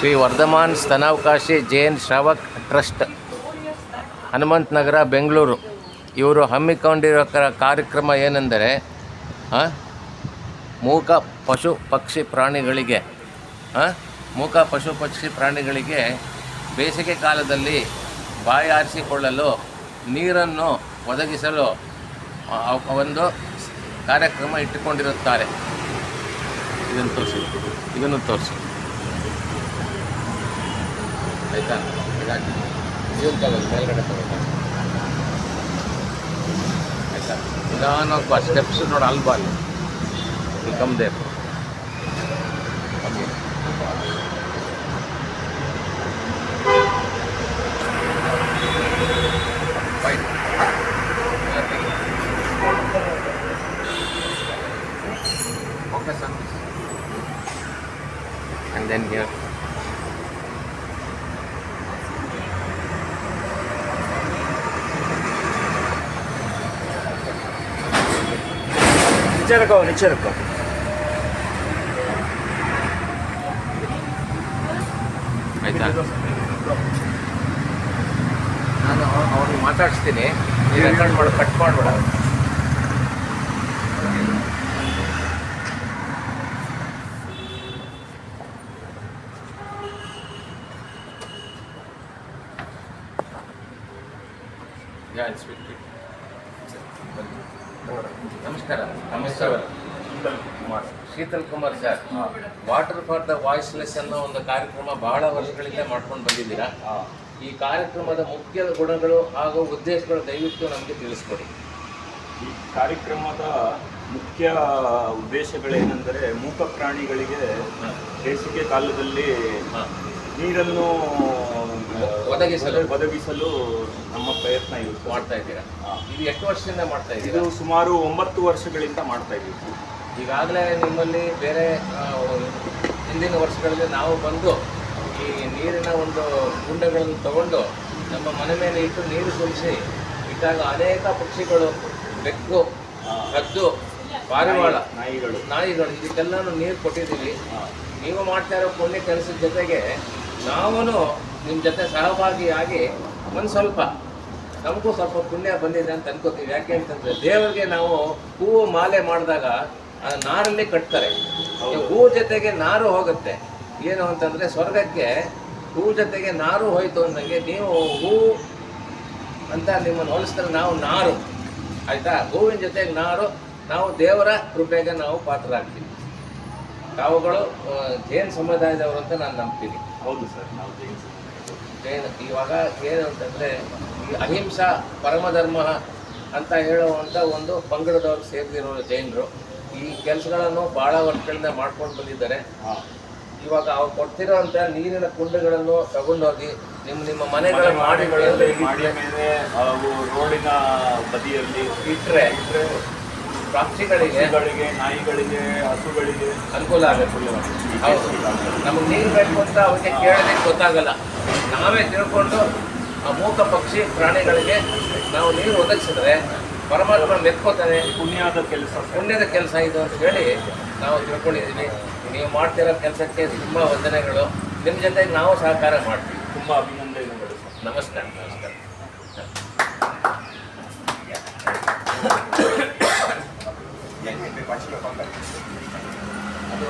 Shri Varthaman ಸ್ತನಾವಕಾಶಿ Jain ಶ್ರಾವಕ್ trust, Hanumantha ನಗರ, ಬೆಂಗಳೂರು. ಇವರು ಹಮ್ಮಿಕೊಂಡಿರೋ ಕಾರ್ಯಕ್ರಮ ಏನೆಂದರೆ ಮೂಕ ಪಶು ಪಕ್ಷಿ ಪ್ರಾಣಿಗಳಿಗೆ ಬೇಸಿಗೆ ಕಾಲದಲ್ಲಿ ಬಾಯಾರಿಸಿಕೊಳ್ಳಲು ನೀರನ್ನು ಒದಗಿಸಲು ಒಂದು ಕಾರ್ಯಕ್ರಮ ಇಟ್ಟುಕೊಂಡಿರುತ್ತಾರೆ. ಇದನ್ನು ತೋರಿಸಿ ಆಯಿತಾ. ಇದನ್ನು ತಗೋದು ಮೇಲ್ಗಡೆ ತಗೋದು ಆಯಿತಾ. ನಿಧಾನಕ್ಕೆ ಸ್ಟೆಪ್ಸ್ ನೋಡಿ, ಅಲ್ಬಾಲ್ ಕಮ್ದೆ okay. Fine. Focus on this. And then here. नीचे रखो. ಆಯಿತಾ. ನಾನು ಅವ್ರಿಗೆ ಮಾತಾಡಿಸ್ತೀನಿ, ನೀವು ರೆಕಾರ್ಡ್ ಮಾಡಿ ಕಟ್ ಮಾಡಬೇಡ. ನಮಸ್ಕಾರ. Sheetal Kumar sir, water for the voiceless ಅನ್ನೋ ಒಂದು ಕಾರ್ಯಕ್ರಮ ಬಹಳ ವರ್ಷಗಳಿಂದ ಮಾಡ್ಕೊಂಡು ಬಂದಿದ್ದೀರಾ. ಈ ಕಾರ್ಯಕ್ರಮದ ಮುಖ್ಯ ಗುಣಗಳು ಹಾಗೂ ಉದ್ದೇಶಗಳು ದಯವಿಟ್ಟು ನಮಗೆ ತಿಳಿಸ್ಕೊಡಿ. ಈ ಕಾರ್ಯಕ್ರಮದ ಮುಖ್ಯ ಉದ್ದೇಶಗಳೇನೆಂದರೆ, ಮೂಕ ಪ್ರಾಣಿಗಳಿಗೆ ಬೇಸಿಗೆ ಕಾಲದಲ್ಲಿ ನೀರನ್ನು ಒದಗಿಸಲು ನಮ್ಮ ಪ್ರಯತ್ನ ಮಾಡ್ತಾ ಇದ್ದೀರಾ. ಇದು ಎಷ್ಟು ವರ್ಷದಿಂದ ಮಾಡ್ತಾ ಇದ್ದೀರಾ? ಇದು ಸುಮಾರು 9 ವರ್ಷಗಳಿಂದ ಮಾಡ್ತಾ ಇದ್ದೀವಿ. ಈಗಾಗಲೇ ನಿಮ್ಮಲ್ಲಿ ಬೇರೆ ಹಿಂದಿನ ವರ್ಷಗಳಲ್ಲಿ ನಾವು ಬಂದು ಈ ನೀರಿನ ಒಂದು ಗುಂಡಗಳನ್ನು ತಗೊಂಡು ನಮ್ಮ ಮನೆ ಮೇಲೆ ಇಟ್ಟು ನೀರು ಸುರಿಸಿ ಇಟ್ಟಾಗ ಅನೇಕ ಪಕ್ಷಿಗಳು, ಬೆಕ್ಕು, ಹದ್ದು, ಪಾರಿವಾಳ, ನಾಯಿಗಳು ಇದಕ್ಕೆಲ್ಲನೂ ನೀರು ಕೊಟ್ಟಿದ್ದೀವಿ. ನೀವು ಮಾಡ್ತಾ ಇರೋ ಪುಣ್ಯ ಕೆಲಸದ ಜೊತೆಗೆ ನಾವೂ ನಿಮ್ಮ ಜೊತೆ ಸಹಭಾಗಿಯಾಗಿ ನಮಗೂ ಸ್ವಲ್ಪ ಪುಣ್ಯ ಬಂದಿದೆ ಅಂತ ಅನ್ಕೋತೀವಿ. ಯಾಕೆ ಅಂತಂದರೆ, ದೇವರಿಗೆ ನಾವು ಹೂವು ಮಾಲೆ ಮಾಡಿದಾಗ ನಾರಲ್ಲಿ ಕಟ್ತಾರೆ. ಹೂವು ಜೊತೆಗೆ ನಾರು ಹೋಗುತ್ತೆ. ಏನು ಅಂತಂದರೆ, ಸ್ವರ್ಗಕ್ಕೆ ಹೂವು ಜೊತೆಗೆ ನಾರು ಹೋಯಿತು ಅಂದಂಗೆ ನೀವು ಹೂವು ಅಂತ ನಿಮ್ಮನ್ನು ಹೋಲಿಸಿದ್ರೆ ನಾವು ನಾರು, ಆಯಿತಾ. ಹೂವಿನ ಜೊತೆಗೆ ನಾರು, ನಾವು ದೇವರ ಕೃಪೆಗೆ ನಾವು ಪಾತ್ರರಾಗ್ತೀವಿ. ತಾವುಗಳು ಜೈನ್ ಸಮುದಾಯದವರು ಅಂತ ನಾನು ನಂಬ್ತೀನಿ. ಹೌದು ಸರ್, ನಾವು ಜೈನ್. ಇವಾಗ ಏನು ಅಂತಂದರೆ, ಈ ಅಹಿಂಸಾ ಪರಮಧರ್ಮ ಅಂತ ಹೇಳುವಂಥ ಒಂದು ಪಂಗಡದವ್ರು ಸೇರಿದಿರೋ ಜೈನರು ಈ ಕೆಲಸಗಳನ್ನು ಭಾಳ ವರ್ಷಗಳಿಂದ ಮಾಡ್ಕೊಂಡು ಬಂದಿದ್ದಾರೆ. ಇವಾಗ ಅವ್ರು ಕೊಡ್ತಿರೋಂಥ ನೀರಿನ ಕುಂಡಗಳನ್ನು ತಗೊಂಡೋಗಿ ನಿಮ್ಮ ಮನೆಗಳ ಮಾಡಿಯ ಮೇಲೆ ರೋಡಿನ ಬದಿಯಲ್ಲಿ ಇಟ್ಟರೆ ಪಕ್ಷಿಗಳಿಗೆ, ನಾಯಿಗಳಿಗೆ, ಹಸುಗಳಿಗೆ ಅನುಕೂಲ ಆಗುತ್ತೆ. ಹೌದು, ನಮಗೆ ನೀರು ಬೇಕು ಅಂತ ಅವಕ್ಕೆ ಕೇಳೋದಕ್ಕೆ ಗೊತ್ತಾಗಲ್ಲ. ನಾವೇ ತಿಳ್ಕೊಂಡು ಆ ಮೂಕ ಪಕ್ಷಿ ಪ್ರಾಣಿಗಳಿಗೆ ನಾವು ನೀರು ಒದಗಿಸಿದ್ರೆ ಪರಮಾತ್ಮ ಮೆತ್ಕೋತಾನೆ. ಪುಣ್ಯದ ಕೆಲಸ ಇದು ಅಂತ ಹೇಳಿ ನಾವು ತಿಳ್ಕೊಂಡಿದ್ದೀವಿ. ನೀವು ಮಾಡ್ತಿರೋ ಕೆಲಸಕ್ಕೆ ತುಂಬ ವಂದನೆಗಳು. ನಿಮ್ಮ ಜೊತೆಗೆ ನಾವು ಸಹಕಾರ ಮಾಡ್ತೀವಿ. ತುಂಬ ಅಭಿನಂದನೆಗಳು. ನಮಸ್ಕಾರ. ಅದು